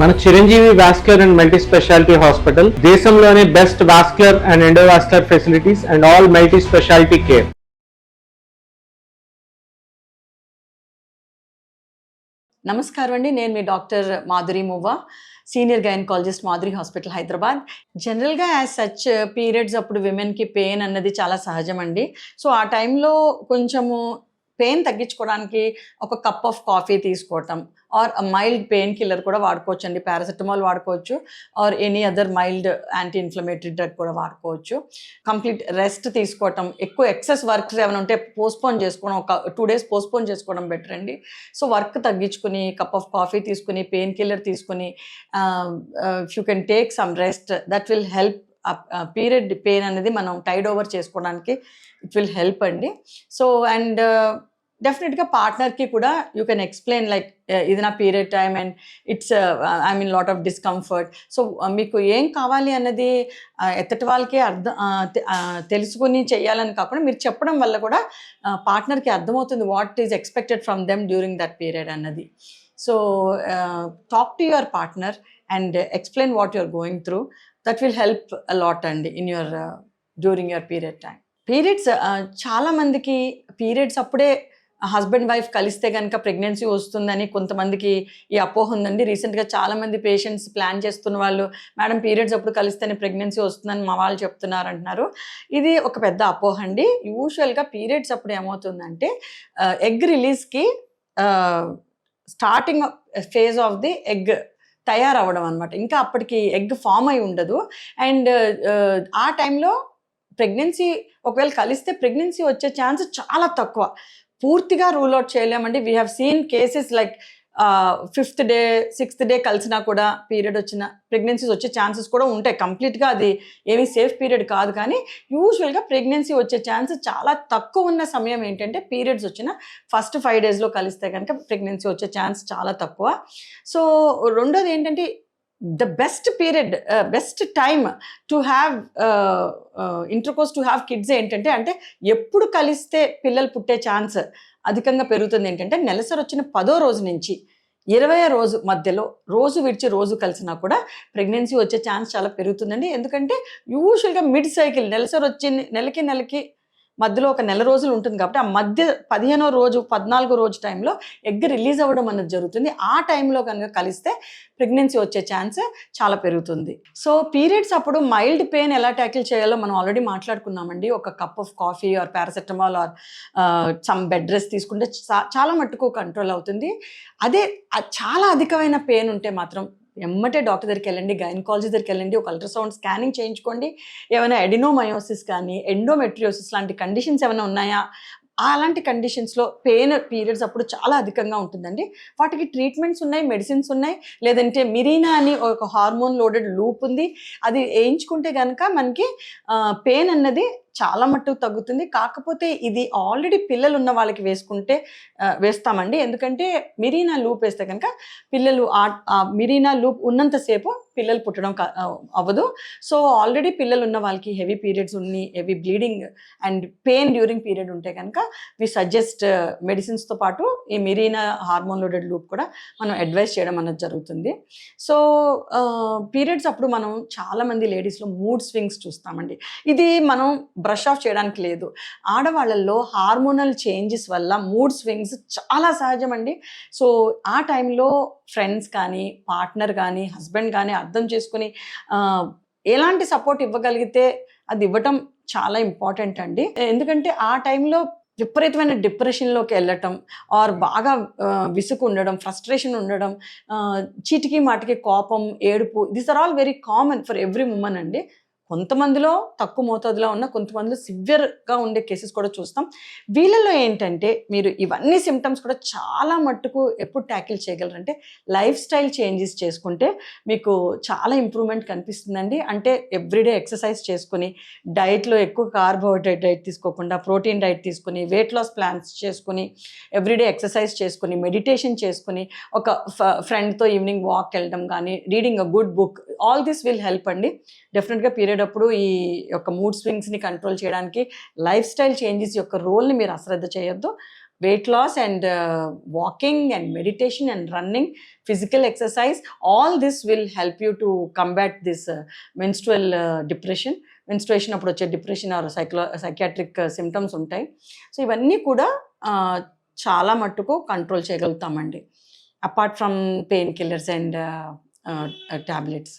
మన Chiranjeevi vascular and multi speciality hospital దేశంలోనే best vascular and endovascular facilities and all multi speciality care. నమస్కారం అండి, నేను మీ doctor Madhuri Muvva, senior gynaecologist Madhuri hospital Hyderabad. జనరల్గా యాజ్ సచ్ పీరియడ్స్ అప్పుడు విమెన్కి పెయిన్ అన్నది చాలా సహజం అండి. సో ఆ టైంలో కొంచెము పెయిన్ తగ్గించుకోవడానికి ఒక కప్ ఆఫ్ కాఫీ తీసుకోవటం ఆర్ మైల్డ్ పెయిన్ కిల్లర్ కూడా వాడుకోవచ్చు అండి. పారాసెటమాల్ వాడుకోవచ్చు or any other mild anti inflammatory drug కూడా వాడుకోవచ్చు. కంప్లీట్ రెస్ట్ తీసుకోవటం, ఎక్కువ ఎక్సెస్ వర్క్స్ ఏమైనా ఉంటే పోస్ట్పోన్ చేసుకోవడం, ఒక 2 days పోస్ట్పోన్ చేసుకోవడం బెటర్ అండి. సో వర్క్ తగ్గించుకుని కప్ ఆఫ్ కాఫీ తీసుకుని పెయిన్ కిల్లర్ తీసుకుని if you can take some rest, that will help. Period pain అనేది మనం టైడ్ ఓవర్ చేసుకోవడానికి ఇట్ విల్ హెల్ప్ అండి. సో అండ్ డెఫినెట్గా పార్ట్నర్కి కూడా యూ కెన్ ఎక్స్ప్లెయిన్ లైక్ ఇది నా period time and it's I mean lot of discomfort. So మీకు ఏం కావాలి అన్నది ఎత్తటి వాళ్ళకి తెలుసుకుని చేయాలని కాకుండా మీరు చెప్పడం వల్ల కూడా పార్ట్నర్కి అర్థమవుతుంది what is expected from them during that period అన్నది. So talk to your partner and explain what you're going through. That will help a lot అండి in your during your period time. Periods చాలామందికి periods అప్పుడే husband wife కలిస్తే కనుక pregnancy వస్తుందని కొంతమందికి ఈ అపోహ ఉందండి. రీసెంట్గా చాలామంది పేషెంట్స్ ప్లాన్ చేస్తున్న వాళ్ళు, మేడం పీరియడ్స్ అప్పుడు కలిస్తేనే ప్రెగ్నెన్సీ వస్తుందని మా వాళ్ళు చెప్తున్నారు అంటున్నారు. ఇది ఒక పెద్ద అపోహ అండి. యూజువల్గా పీరియడ్స్ అప్పుడు ఏమవుతుందంటే ఎగ్ రిలీజ్కి starting phase of the egg తయారవ్వడం అనమాట. ఇంకా అప్పటికి ఎగ్ ఫామ్ అయి ఉండదు. అండ్ ఆ టైంలో ప్రెగ్నెన్సీ ఒకవేళ కలిస్తే ప్రెగ్నెన్సీ వచ్చే ఛాన్స్ చాలా తక్కువ. పూర్తిగా రూల్ అవుట్ చేయలేమండి. We have seen cases like 5th day 6th day కలిసినా కూడా పీరియడ్ వచ్చిన ప్రెగ్నెన్సీస్ వచ్చే ఛాన్సెస్ కూడా ఉంటాయి. కంప్లీట్గా అది ఏమీ సేఫ్ పీరియడ్ కాదు, కానీ యూజువల్గా ప్రెగ్నెన్సీ వచ్చే ఛాన్సెస్ చాలా తక్కువ ఉన్న సమయం ఏంటంటే పీరియడ్స్ వచ్చిన ఫస్ట్ 5 daysలో కలిస్తే కనుక ప్రెగ్నెన్సీ వచ్చే ఛాన్స్ చాలా తక్కువ. సో రెండోది ఏంటంటే the best period, best time to have intercourse, to have kids ఏంటంటే అంటే ఎప్పుడు కలిస్తే పిల్లలు పుట్టే ఛాన్స్ అధికంగా పెరుగుతుంది ఏంటంటే నెలసరి వచ్చిన 10వ రోజు నుంచి 20వ రోజు మధ్యలో రోజు విడిచి రోజు కలిసినా కూడా ప్రెగ్నెన్సీ వచ్చే ఛాన్స్ చాలా పెరుగుతుందండి. ఎందుకంటే యూజువల్గా మిడ్ సైకిల్ నెలసరి వచ్చి నెలకి మధ్యలో ఒక నెల రోజులు ఉంటుంది కాబట్టి ఆ మధ్య 15వ రోజు 14వ రోజు టైంలో ఎగ్ రిలీజ్ అవ్వడం అనేది జరుగుతుంది. ఆ టైంలో కనుక కలిస్తే ప్రెగ్నెన్సీ వచ్చే ఛాన్స్ చాలా పెరుగుతుంది. సో పీరియడ్స్ అప్పుడు మైల్డ్ పెయిన్ ఎలా ట్యాకిల్ చేయాలో మనం ఆల్రెడీ మాట్లాడుకున్నామండి. ఒక cup of coffee or paracetamol or some bed rest తీసుకుంటే చాలా మట్టుకు కంట్రోల్ అవుతుంది. అదే చాలా అధికమైన పెయిన్ ఉంటే మాత్రం ఎమ్మటే డాక్టర్ దగ్గరికి వెళ్ళండి, గైనకాలజీ దగ్గరికి వెళ్ళండి, ఒక అల్ట్రాసౌండ్ స్కానింగ్ చేయించుకోండి. ఏమైనా ఎడినోమయోసిస్ కానీ ఎండోమెట్రియోసిస్ లాంటి కండిషన్స్ ఏమైనా ఉన్నాయా, అలాంటి కండిషన్స్లో పెయిన్ పీరియడ్స్ అప్పుడు చాలా అధికంగా ఉంటుందండి. వాటికి ట్రీట్మెంట్స్ ఉన్నాయి, మెడిసిన్స్ ఉన్నాయి. లేదంటే మిరీనా అని ఒక హార్మోన్ లోడెడ్ లూప్ ఉంది, అది వేయించుకుంటే కనుక మనకి పెయిన్ అన్నది చాలా మట్టుకు తగ్గుతుంది. కాకపోతే ఇది ఆల్రెడీ పిల్లలు ఉన్న వాళ్ళకి వేస్తామండి. ఎందుకంటే మిరీనా లూప్ వేస్తే కనుక పిల్లలు ఆ మిరీనా లూప్ ఉన్నంతసేపు పిల్లలు పుట్టడం అవ్వదు. సో ఆల్రెడీ పిల్లలు ఉన్న వాళ్ళకి heavy periods Unni, heavy bleeding and pain during period ఉంటే కనుక వి సజెస్ట్ మెడిసిన్స్తో పాటు ఈ మిరీనా హార్మోన్ లోడెడ్ లూప్ కూడా మనం అడ్వైస్ చేయడం అనేది జరుగుతుంది. సో పీరియడ్స్ అప్పుడు మనం చాలామంది లేడీస్లో మూడ్ స్వింగ్స్ చూస్తామండి. ఇది మనం బ్రష్ ఆఫ్ చేయడానికి లేదు. ఆడవాళ్ళల్లో హార్మోనల్ చేంజెస్ వల్ల మూడ్ స్వింగ్స్ చాలా సహజం అండి. సో ఆ టైంలో ఫ్రెండ్స్ కానీ పార్ట్నర్ కానీ హస్బెండ్ కానీ అర్థం చేసుకుని ఎలాంటి సపోర్ట్ ఇవ్వగలిగితే అది ఇవ్వటం చాలా ఇంపార్టెంట్ అండి. ఎందుకంటే ఆ టైంలో విపరీతమైన డిప్రెషన్లోకి వెళ్ళటం ఆర్ బాగా విసుగు ఉండడం, ఫ్రస్ట్రేషన్ ఉండడం, చీటికి మాటికి కోపం, ఏడుపు, these are all very common for every women అండి. కొంతమందిలో తక్కువ మోతాదులో ఉన్న, కొంతమందిలో సివియర్గా ఉండే కేసెస్ కూడా చూస్తాం. వీళ్ళలో ఏంటంటే మీరు ఇవన్నీ సిమ్టమ్స్ కూడా చాలా మట్టుకు ఎప్పుడు ట్యాకిల్ చేయగలరంటే లైఫ్ స్టైల్ చేంజెస్ చేసుకుంటే మీకు చాలా ఇంప్రూవ్మెంట్ కనిపిస్తుందండి. అంటే ఎవ్రీడే ఎక్సర్సైజ్ చేసుకుని, డైట్లో ఎక్కువ కార్బోహైడ్రేట్ డైట్ తీసుకోకుండా ప్రోటీన్ డైట్ తీసుకుని, వెయిట్ లాస్ ప్లాన్స్ చేసుకుని, ఎవ్రీడే ఎక్సర్సైజ్ చేసుకుని, మెడిటేషన్ చేసుకుని, ఒక ఫ్రెండ్తో ఈవినింగ్ వాక్ వెళ్ళడం కానీ, reading a good book, all this will help అండి. డెఫినెట్గా పీరియడ్ అప్పుడు ఈ యొక్క మూడ్ స్వింగ్స్ని కంట్రోల్ చేయడానికి లైఫ్ స్టైల్ చేంజెస్ యొక్క రోల్ని మీరు అశ్రద్ధ చేయొద్దు. weight loss and walking and meditation and running, physical exercise, all this will help you to combat this menstrual depression. Menstruation అప్పుడు వచ్చే డిప్రెషన్ ఆర్ సైకియాట్రిక్ సిమ్టమ్స్ ఉంటాయి. సో ఇవన్నీ కూడా చాలా మట్టుకు కంట్రోల్ చేయగలుగుతామండి, apart from pain killers and tablets.